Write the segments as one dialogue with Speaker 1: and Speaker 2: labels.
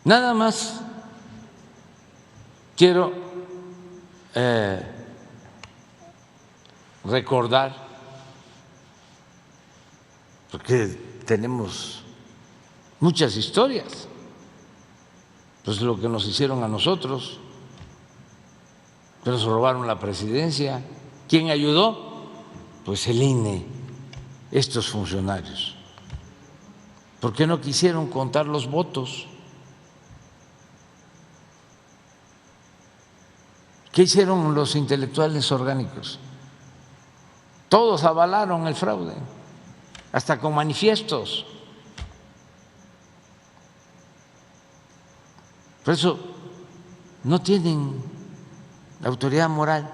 Speaker 1: Nada más quiero recordar, porque tenemos muchas historias, pues lo que nos hicieron a nosotros, que nos robaron la presidencia. ¿Quién ayudó? Pues el INE, estos funcionarios. ¿Por qué no quisieron contar los votos? ¿Qué hicieron los intelectuales orgánicos? Todos avalaron el fraude, hasta con manifiestos. Por eso no tienen autoridad moral,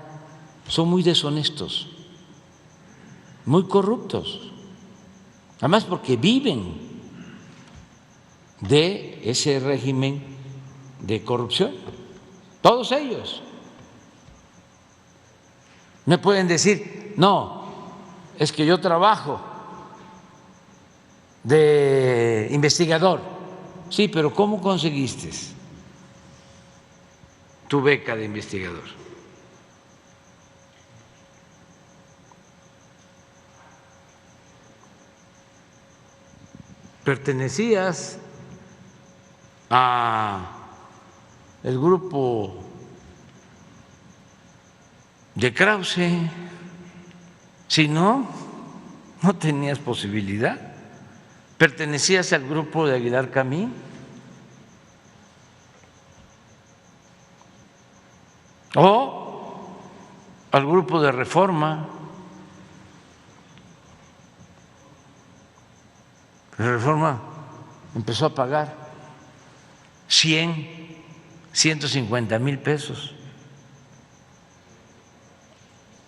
Speaker 1: son muy deshonestos, muy corruptos, además porque viven de ese régimen de corrupción, todos ellos. Me pueden decir, no, es que yo trabajo de investigador. Sí, pero ¿cómo conseguiste tu beca de investigador? ¿Pertenecías a el grupo de Krause? Si no, no tenías posibilidad. ¿Pertenecías al grupo de Aguilar Camín? ¿O al grupo de Reforma? Reforma empezó a pagar 150,000 pesos,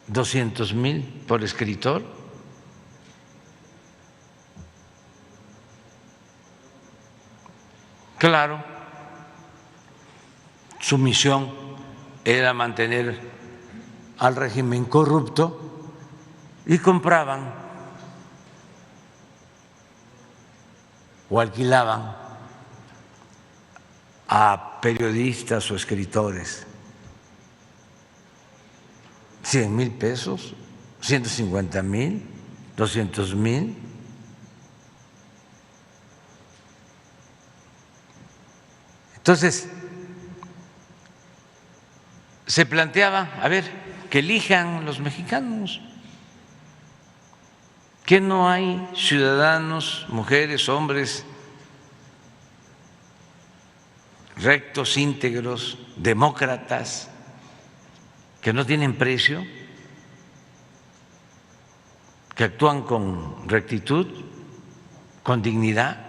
Speaker 1: 200,000 por escritor. Claro, su misión era mantener al régimen corrupto y compraban o alquilaban a periodistas o escritores 100,000 pesos, 150,000, 200,000. Entonces, se planteaba, a ver, que elijan los mexicanos, que no hay ciudadanos, mujeres, hombres rectos, íntegros, demócratas, que no tienen precio, que actúan con rectitud, con dignidad.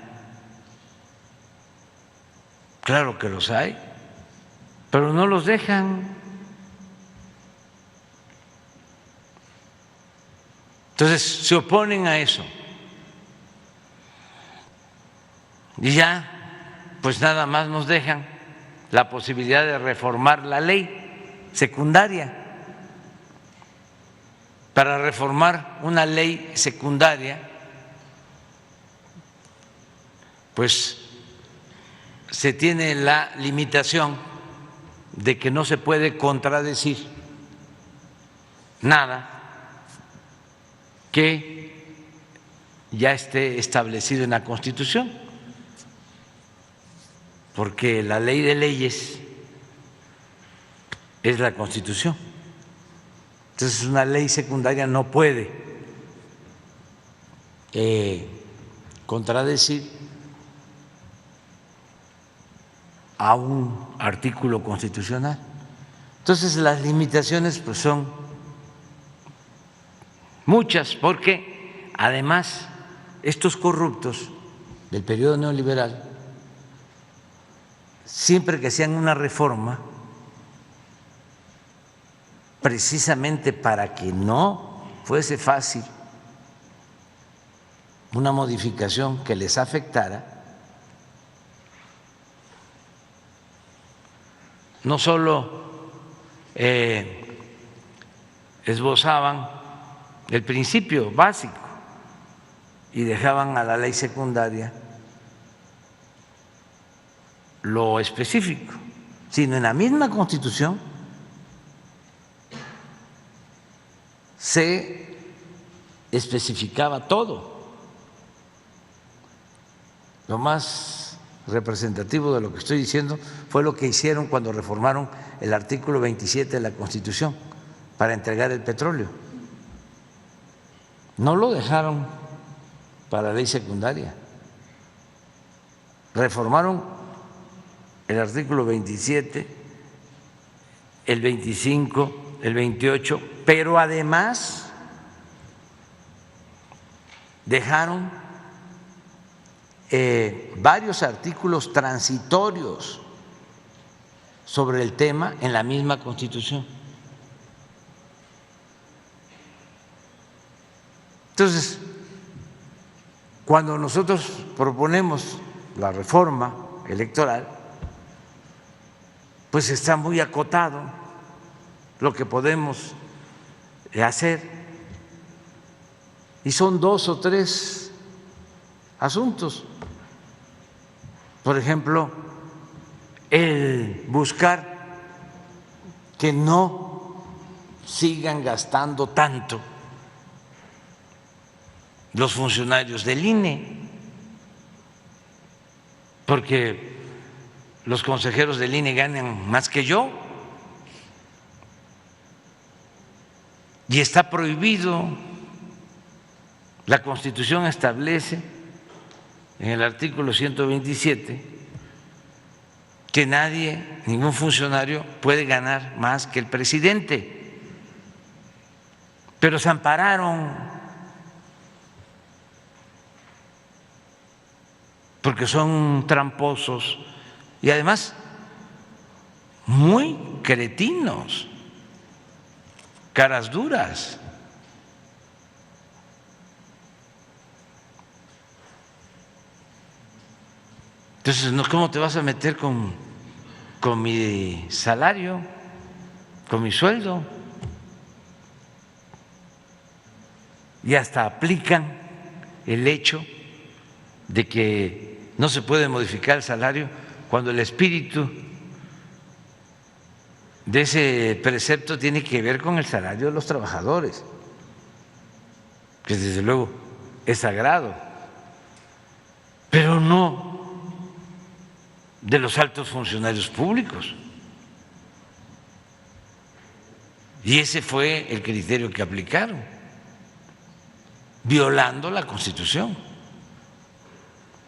Speaker 1: Claro que los hay, pero no los dejan. Entonces se oponen a eso. Y ya, pues nada más nos dejan la posibilidad de reformar la ley secundaria. Para reformar una ley secundaria, pues se tiene la limitación de que no se puede contradecir nada que ya esté establecido en la Constitución, porque la ley de leyes es la Constitución. Entonces una ley secundaria no puede contradecir a un artículo constitucional. Entonces las limitaciones pues son muchas, porque además estos corruptos del periodo neoliberal, siempre que hacían una reforma, precisamente para que no fuese fácil una modificación que les afectara, no solo esbozaban el principio básico y dejaban a la ley secundaria lo específico, sino en la misma Constitución se especificaba todo. Lo más representativo de lo que estoy diciendo fue lo que hicieron cuando reformaron el artículo 27 de la Constitución para entregar el petróleo. No lo dejaron para ley secundaria. Reformaron el artículo 27, el 25, el 28, pero además dejaron varios artículos transitorios sobre el tema en la misma Constitución. Entonces, cuando nosotros proponemos la reforma electoral, pues está muy acotado lo que podemos hacer, y son 2 o 3 asuntos. Por ejemplo, el buscar que no sigan gastando tanto los funcionarios del INE, porque los consejeros del INE ganan más que yo y está prohibido. La Constitución establece en el artículo 127 que nadie, ningún funcionario puede ganar más que el presidente, pero se ampararon porque son tramposos y además muy cretinos, caras duras. Entonces, ¿cómo te vas a meter con mi salario, con mi sueldo? Y hasta aplican el hecho de que no se puede modificar el salario cuando el espíritu de ese precepto tiene que ver con el salario de los trabajadores, que desde luego es sagrado, pero no de los altos funcionarios públicos. Y ese fue el criterio que aplicaron, violando la Constitución.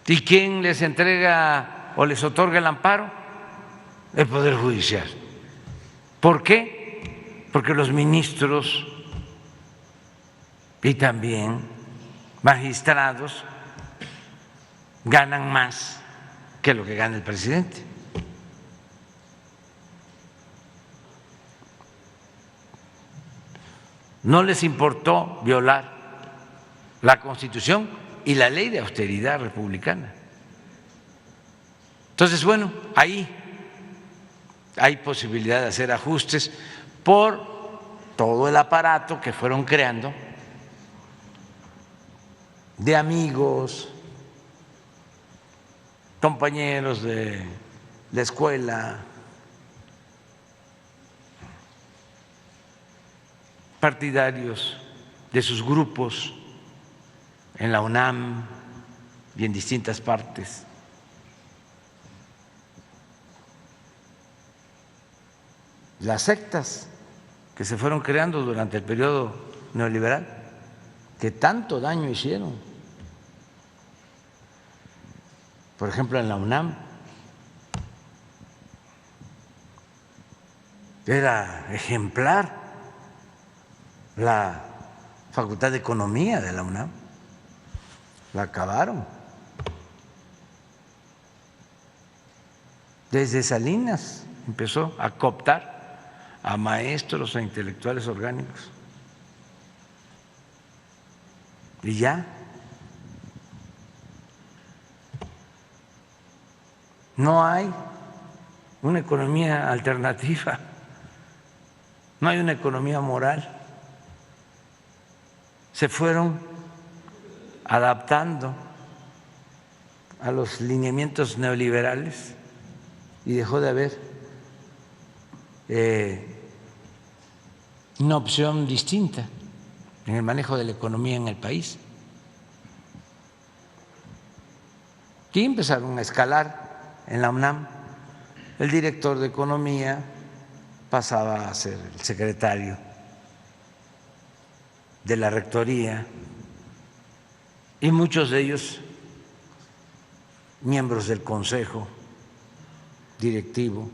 Speaker 1: ¿Y quién les entrega o les otorga el amparo? El Poder Judicial. ¿Por qué? Porque los ministros y también magistrados ganan más que lo que gana el presidente. No les importó violar la Constitución y la ley de austeridad republicana. Entonces, bueno, ahí hay posibilidad de hacer ajustes por todo el aparato que fueron creando de amigos, compañeros de la escuela, partidarios de sus grupos en la UNAM y en distintas partes. Las sectas que se fueron creando durante el periodo neoliberal, que tanto daño hicieron. Por ejemplo, en la UNAM era ejemplar la Facultad de Economía de la UNAM, la acabaron. Desde Salinas empezó a cooptar a maestros, a intelectuales orgánicos. Y ya no hay una economía alternativa, no hay una economía moral. Se fueron adaptando a los lineamientos neoliberales y dejó de haber una opción distinta en el manejo de la economía en el país. Y empezaron a escalar en la UNAM. El director de Economía pasaba a ser el secretario de la rectoría y muchos de ellos miembros del consejo directivo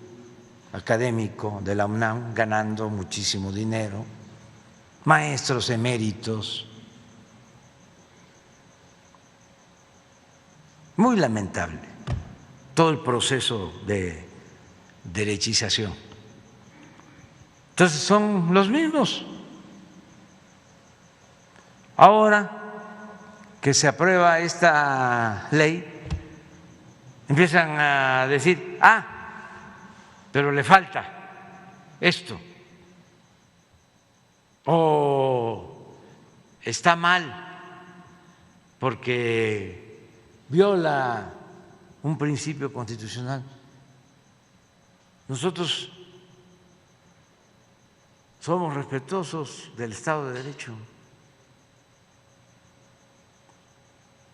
Speaker 1: académico de la UNAM, ganando muchísimo dinero, maestros eméritos. Muy lamentable todo el proceso de derechización. Entonces son los mismos. Ahora que se aprueba esta ley, empiezan a decir, pero le falta esto, o está mal porque viola un principio constitucional. Nosotros somos respetuosos del Estado de Derecho.